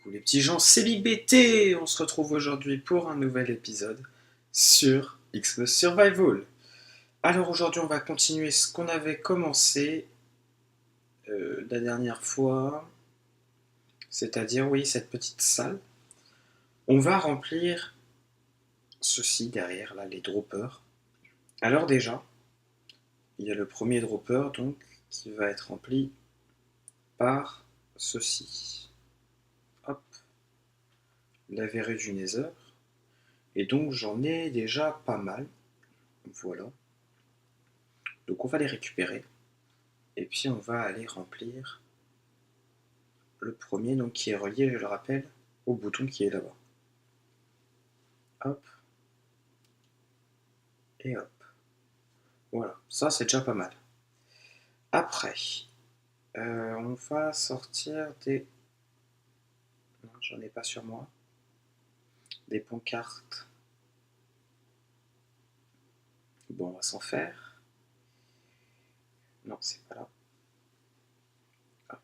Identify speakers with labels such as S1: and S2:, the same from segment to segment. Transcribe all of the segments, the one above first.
S1: Coucou les petits gens, c'est Big BT. On se retrouve aujourd'hui pour un nouvel épisode sur Xmas Survival. Alors aujourd'hui on va continuer ce qu'on avait commencé la dernière fois, c'est-à-dire oui cette petite salle. On va remplir ceci derrière là, les droppers. Alors déjà, il y a le premier dropper donc qui va être rempli par ceci. Hop, la verrue du Nether. Et donc j'en ai déjà pas mal. Voilà. Donc on va les récupérer. Et puis on va aller remplir le premier, donc qui est relié, je le rappelle, au bouton qui est là-bas. Hop. Et hop. Voilà, ça c'est déjà pas mal. Après, on va sortir des... Non, j'en ai pas sur moi. Des pancartes. Bon, on va s'en faire. Non, c'est pas là. Hop.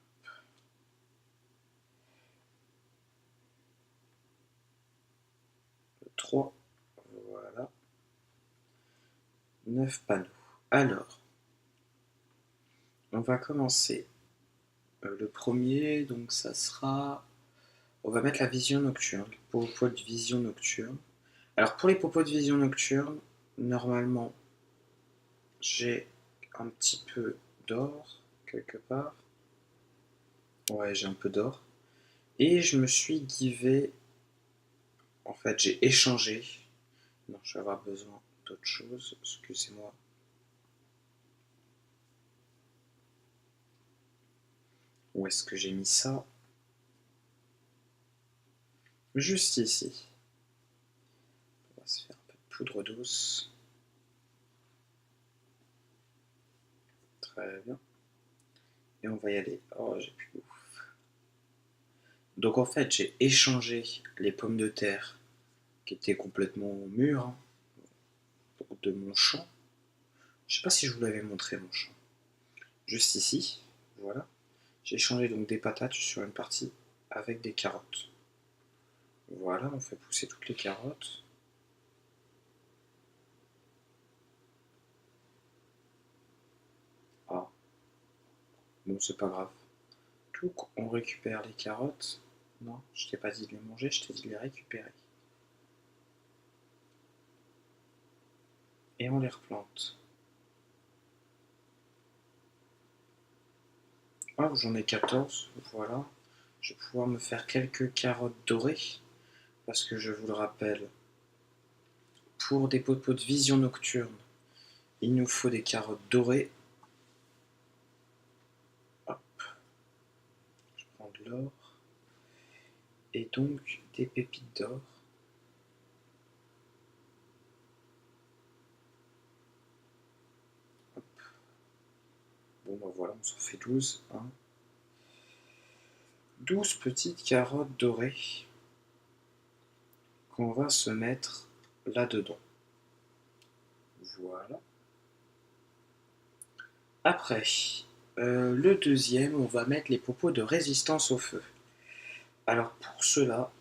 S1: 3. Voilà. 9 panneaux. Alors, on va commencer. Le premier, donc ça sera... On va mettre la vision nocturne, popo de vision nocturne. Alors pour les popos de vision nocturne, normalement, j'ai un petit peu d'or quelque part. Ouais, j'ai un peu d'or. Et je me suis givé. En fait, j'ai échangé. Non, je vais avoir besoin d'autre chose. Excusez-moi. Où est-ce que j'ai mis ça? Juste ici. On va se faire un peu de poudre douce. Très bien. Et on va y aller. Oh, j'ai plus ouf. Donc en fait, j'ai échangé les pommes de terre qui étaient complètement mûres hein, de mon champ. Je sais pas si je vous l'avais montré mon champ. Juste ici, voilà. J'ai échangé donc des patates sur une partie avec des carottes. Voilà, on fait pousser toutes les carottes. Ah, bon c'est pas grave. Tout, on récupère les carottes. Non, je t'ai pas dit de les manger, je t'ai dit de les récupérer. Et on les replante. Ah, j'en ai 14, voilà. Je vais pouvoir me faire quelques carottes dorées. Parce que je vous le rappelle, pour des popos de vision nocturne, il nous faut des carottes dorées. Hop, je prends de l'or. Et donc des pépites d'or. Hop. Bon bah voilà, on s'en fait 12. Hein. 12 petites carottes dorées qu'on va se mettre là-dedans. Voilà. Après, le deuxième, on va mettre les popos de résistance au feu. Alors pour cela,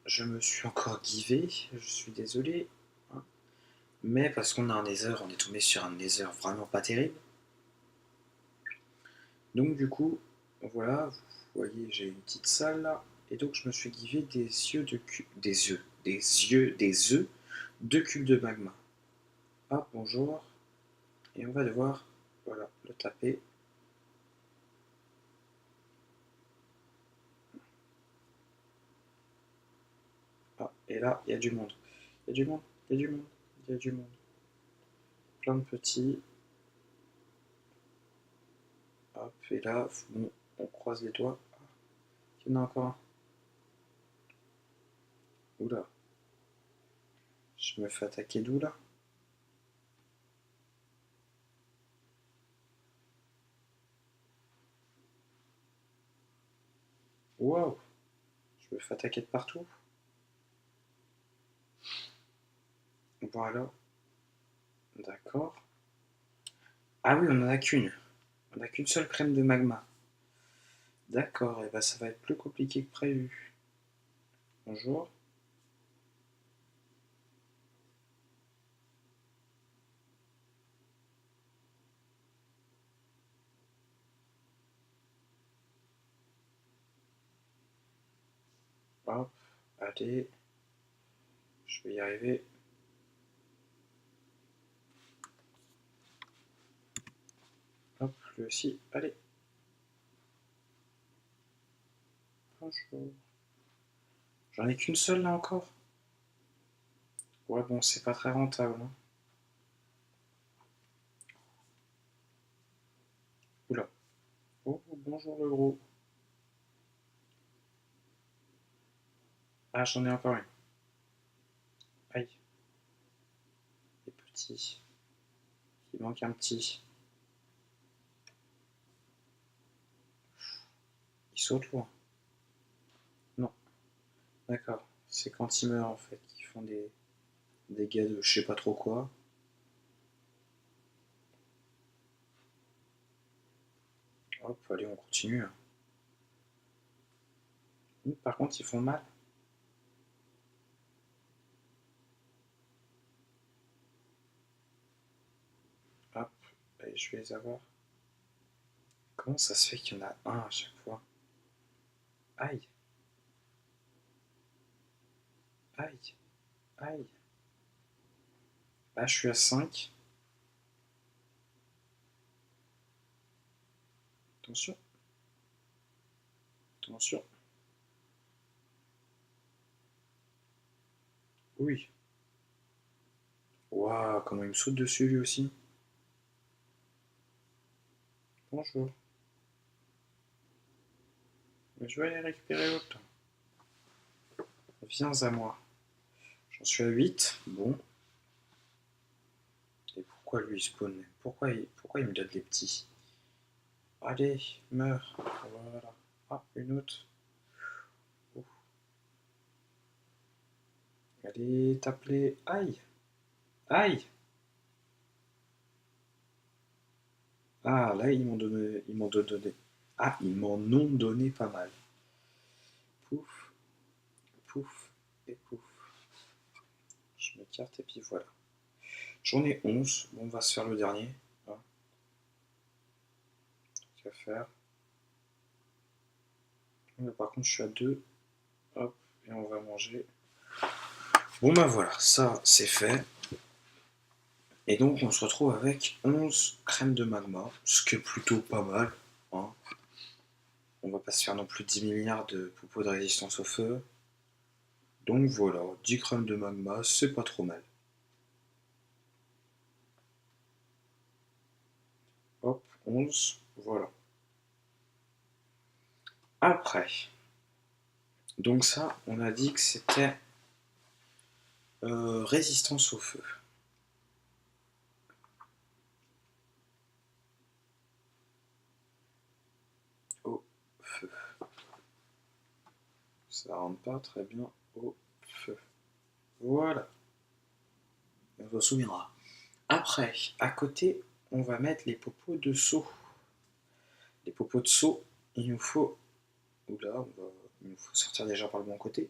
S1: je me suis encore givé, je suis désolé. Hein. Mais parce qu'on a un nether, on est tombé sur un nether vraiment pas terrible. Donc du coup, voilà, vous voyez, j'ai une petite salle là. Et donc je me suis givé des œufs de des œufs de cubes de magma. Ah bonjour. Et on va devoir, voilà, le taper. Ah, et là, il y a du monde. Il y a du monde, il y a du monde, il y a du monde. Plein de petits. Hop, et là, bon, on croise les doigts. Il y en a encore un. Oula. Je me fais attaquer d'où là? Waouh. Je me fais attaquer de partout. Voilà. D'accord. Ah oui, on n'en a qu'une. On n'a qu'une seule crème de magma. D'accord, et bah ça va être plus compliqué que prévu. Bonjour. Hop, allez. Je vais y arriver. Hop, lui aussi, allez. Bonjour. J'en ai qu'une seule là encore. Ouais, bon, c'est pas très rentable. Hein. Oula. Oh, bonjour le gros. Ah, j'en ai encore une. Aïe, les petits. Il manque un petit. Il saute loin. Non, d'accord. C'est quand ils meurent en fait qu'ils font des dégâts de je sais pas trop quoi. Hop, allez, on continue. Par contre, ils font mal. Hop, allez, je vais les avoir. Comment ça se fait qu'il y en a un à chaque fois? Aïe, aïe, aïe. Là, je suis à 5. Attention, attention. Oui. Waouh, comment il me saute dessus lui aussi. Bonjour. Mais je vais aller récupérer l'autre. Viens à moi. J'en suis à 8. Bon. Et pourquoi lui il spawn? Pourquoi il me donne des petits? Allez, meurs. Voilà. Ah, une autre. Oh. Allez, tape-les. Aïe. Aïe. Ah, là, ils m'ont donné. Ah, ils m'en ont donné pas mal. Pouf, pouf et pouf. Je m'écarte et puis voilà. J'en ai 11. Bon, on va se faire le dernier. Hein. Qu'à faire. Là, par contre, je suis à 2. Hop, et on va manger. Bon, bah voilà, ça c'est fait. Et donc, on se retrouve avec 11 crèmes de magma, ce qui est plutôt pas mal. Hein. On va pas se faire non plus 10 milliards de propos de résistance au feu. Donc voilà, 10 crèmes de magma, c'est pas trop mal. Hop, 11, voilà. Après, donc ça, on a dit que c'était résistance au feu. Au feu. Ça rentre pas très bien au feu. Voilà. On s'en souviendra. Après, à côté, on va mettre les popos de seau. Les popos de seau, il nous faut. Oula, il nous faut sortir déjà par le bon côté.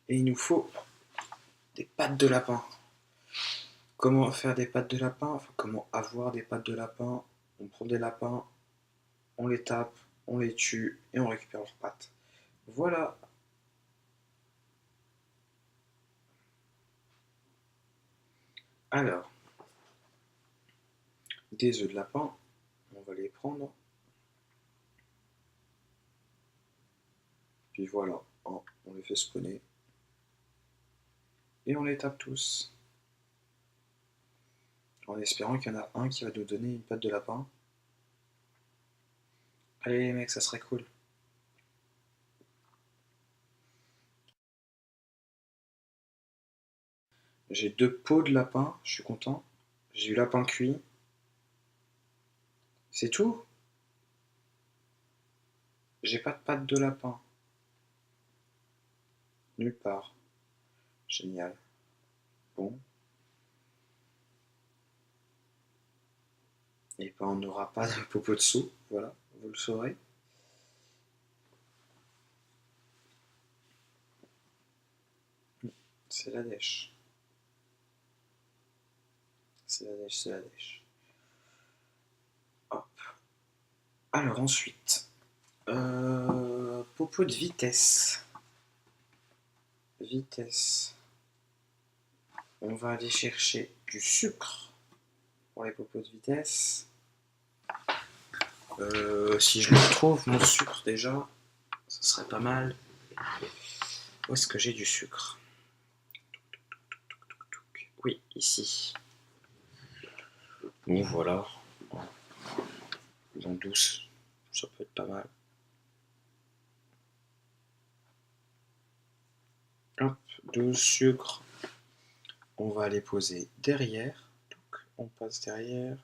S1: Et il nous faut des pattes de lapin. Comment faire des pattes de lapin? Enfin, comment avoir des pattes de lapin? On prend des lapins, on les tape, on les tue et on récupère leurs pattes. Voilà. Alors, des œufs de lapin, on va les prendre. Puis voilà, on les fait spawner. Et on les tape tous. En espérant qu'il y en a un qui va nous donner une patte de lapin. Allez les mecs, ça serait cool. J'ai 2 peaux de lapin, je suis content. J'ai eu lapin cuit. C'est tout? J'ai pas de patte de lapin. Nulle part. Génial. Bon. Et ben on n'aura pas de popo de saut, voilà, vous le saurez. C'est la dèche. C'est la dèche, c'est la dèche. Hop. Alors ensuite, popo de vitesse. Vitesse. On va aller chercher du sucre pour les popos de vitesse. Si je le retrouve, mon sucre déjà, ça serait pas mal. Où est-ce que j'ai du sucre? Oui, ici. Bon, voilà. Dans douce, ça peut être pas mal. Hop, 12 sucres. On va les poser derrière. Donc, on passe derrière.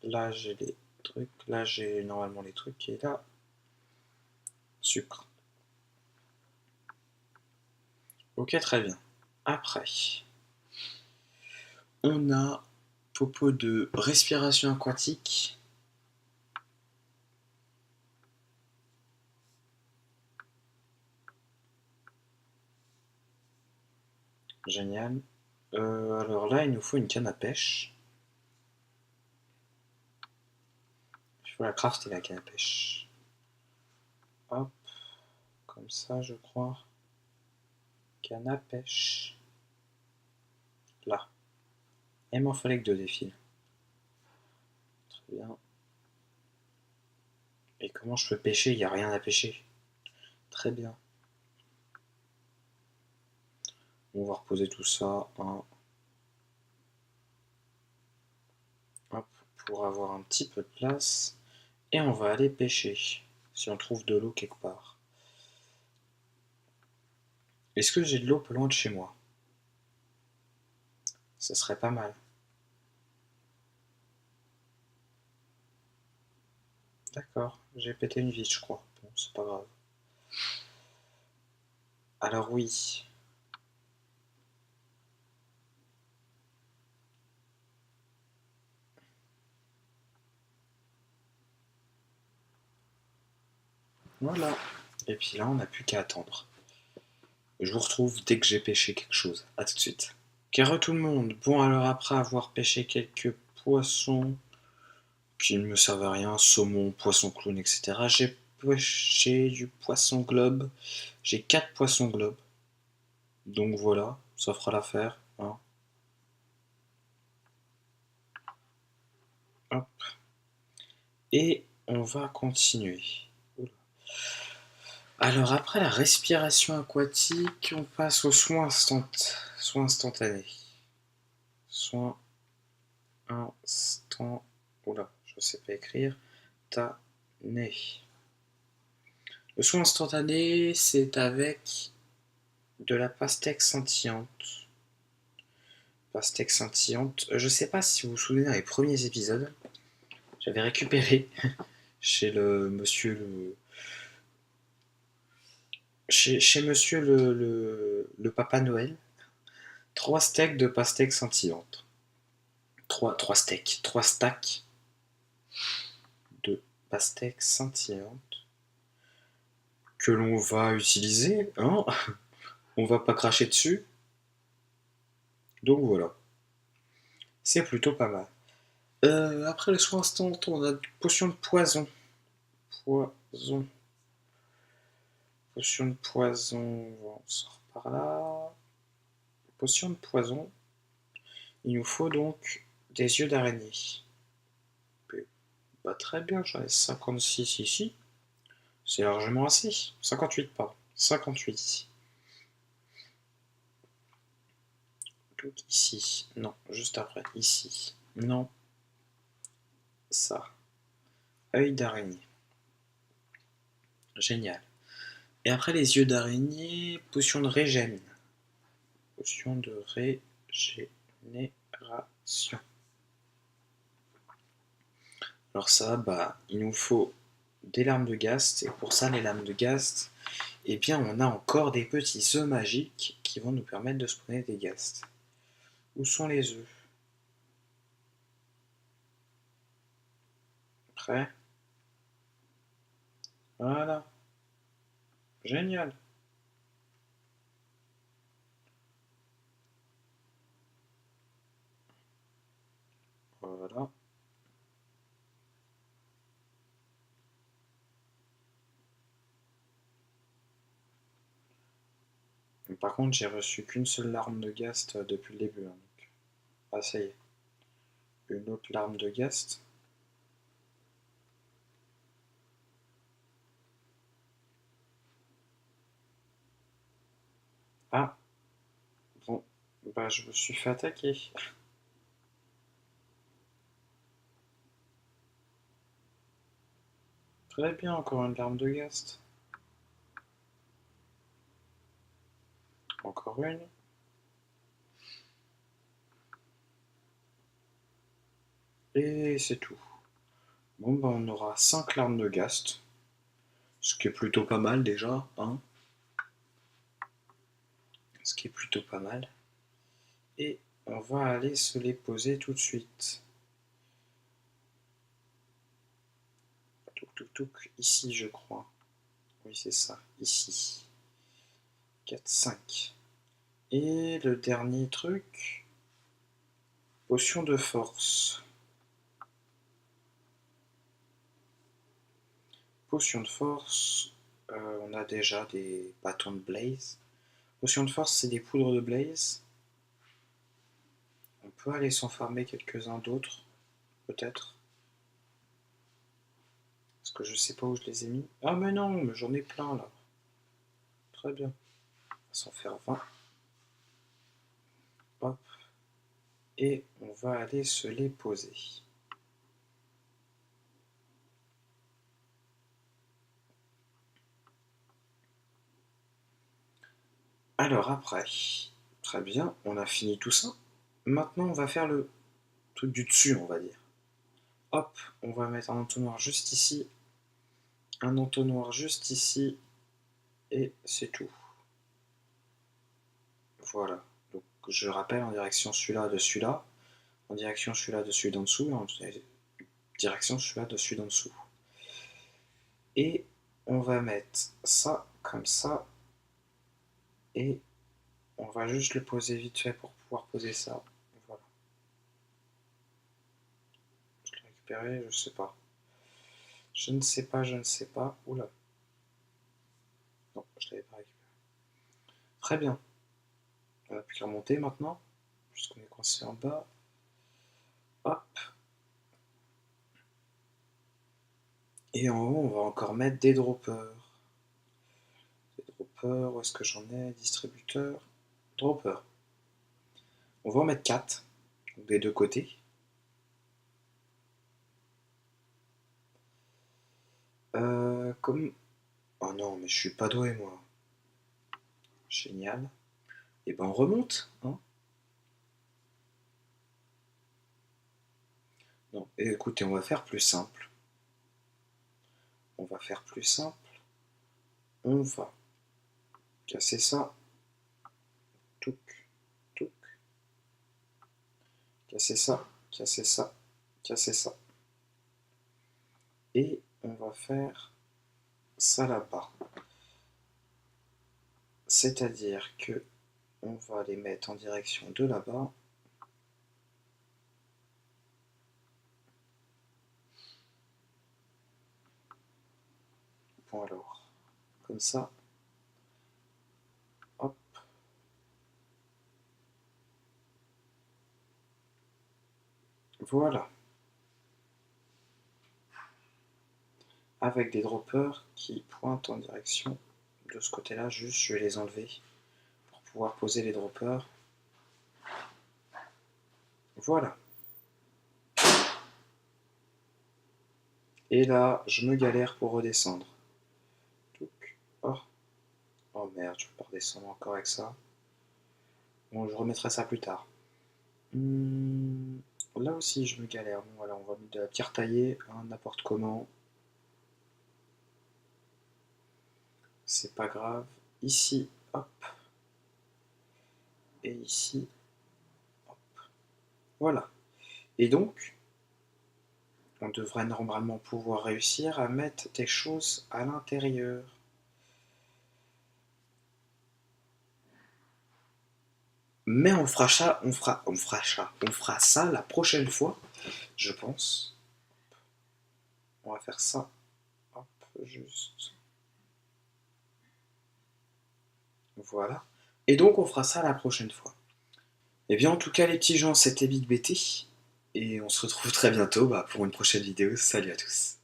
S1: Là, j'ai les trucs. Là, j'ai normalement les trucs. Et là, sucre. Ok, très bien. Après, on a popo de respiration aquatique. Génial. Alors là, il nous faut une canne à pêche. Il faut la crafter, la canne à pêche. Hop, comme ça, je crois. Canne à pêche. Là. Et il m'en fallait que 2 défilent. Très bien. Et comment je peux pêcher? Il n'y a rien à pêcher. Très bien. On va reposer tout ça hein. Hop, pour avoir un petit peu de place. Et on va aller pêcher. Si on trouve de l'eau quelque part. Est-ce que j'ai de l'eau pas loin de chez moi? Ça serait pas mal. D'accord, j'ai pété une vis, je crois. Bon, c'est pas grave. Alors oui. Voilà. Et puis là, on n'a plus qu'à attendre. Je vous retrouve dès que j'ai pêché quelque chose. A tout de suite. Carre tout le monde. Bon, alors après avoir pêché quelques poissons qui ne me servent à rien, saumon, poisson clown, etc., j'ai pêché du poisson globe. J'ai 4 poissons globes. Donc voilà, ça fera l'affaire. Hein. Hop. Et on va continuer. Oula. Alors après la respiration aquatique, on passe aux soins instantanés. Soins instant. Oula, je sais pas écrire. Tané. Le soin instantané, c'est avec de la pastèque scintillante. Pastèque scintillante. Je sais pas si vous vous souvenez dans les premiers épisodes, j'avais récupéré chez le monsieur le. Chez monsieur le Papa Noël, 3 steaks de pastèque scintillante. 3 steaks. 3 stacks de pastèque scintillante que l'on va utiliser, hein. On va pas cracher dessus. Donc voilà. C'est plutôt pas mal. Après le soin instant, on a une potion de poison. Poison. Potion de poison. On sort par là. Potion de poison. Il nous faut donc des yeux d'araignée. Bah, très bien, j'en ai 56 ici. C'est largement assez. 58, pardon. 58. Donc ici. Non, juste après. Ici. Non. Ça. Œil d'araignée. Génial. Et après les yeux d'araignée, potion de régène. Potion de régénération. Alors ça, bah, il nous faut des larmes de Ghast. Et pour ça, les larmes de Ghast, eh bien, on a encore des petits œufs magiques qui vont nous permettre de spawner des Ghast. Où sont les œufs? Prêt? Voilà. Génial. Par contre, j'ai reçu qu'une seule larme de Ghast depuis le début. Hein, donc... Ah, ça y est. Une autre larme de Ghast. Ah, bon, bah je me suis fait attaquer. Très bien, encore une larme de Ghast. Encore une. Et c'est tout. Bon, bah on aura 5 larmes de Ghast. Ce qui est plutôt pas mal déjà, hein. Ce qui est plutôt pas mal. Et on va aller se les poser tout de suite. Touk touk touk, ici je crois. Oui c'est ça, ici. 4, 5. Et le dernier truc, potion de force. Potion de force, on a déjà des bâtons de blaze. Potion de force, c'est des poudres de blaze. On peut aller s'en farmer quelques-uns d'autres, peut-être. Parce que je sais pas où je les ai mis. Ah mais non, mais j'en ai plein là. Très bien. On va s'en faire 20. Hop. Et on va aller se les poser. Alors après, très bien, on a fini tout ça. Maintenant, on va faire le truc du dessus, on va dire. Hop, on va mettre un entonnoir juste ici, un entonnoir juste ici, et c'est tout. Voilà. Donc je rappelle en direction celui-là de celui-là, en direction celui-là de celui d'en dessous, et en direction celui-là de celui d'en dessous. Et on va mettre ça comme ça, et on va juste le poser vite fait pour pouvoir poser ça. Voilà. Je l'ai récupéré, je sais pas. Je ne sais pas, je ne sais pas. Oula. Non, je l'avais pas récupéré. Très bien. On n'a plus qu'à remonter maintenant, puisqu'on est coincé en bas. Hop. Et en haut, on va encore mettre des droppers. Des droppers, où est-ce que j'en ai? Distributeur. Dropper. On va en mettre 4, donc des deux côtés. Comme... Oh non, mais je suis pas doué, moi. Génial. Et ben on remonte, hein. Non, et écoutez, on va faire plus simple. On va faire plus simple. On va casser ça. Touc, touc. Casser ça, casser ça, casser ça. Et on va faire ça là-bas. C'est-à-dire que on va les mettre en direction de là-bas. Bon alors, comme ça. Hop. Voilà. Avec des droppers qui pointent en direction de ce côté-là. Juste, je vais les enlever pour pouvoir poser les droppers. Voilà. Et là, je me galère pour redescendre. Oh, oh merde, je peux pas redescendre encore avec ça. Bon, je remettrai ça plus tard. Là aussi, je me galère. Bon, voilà, on va mettre de la pierre taillée, hein, n'importe comment. C'est pas grave. Ici, hop. Et ici, hop. Voilà. Et donc, on devrait normalement pouvoir réussir à mettre des choses à l'intérieur. Mais on fera ça, on fera ça la prochaine fois, je pense. On va faire ça, hop, juste. Voilà. Et donc on fera ça la prochaine fois. Et bien en tout cas les petits gens, c'était Big BT. Et on se retrouve très bientôt pour une prochaine vidéo. Salut à tous.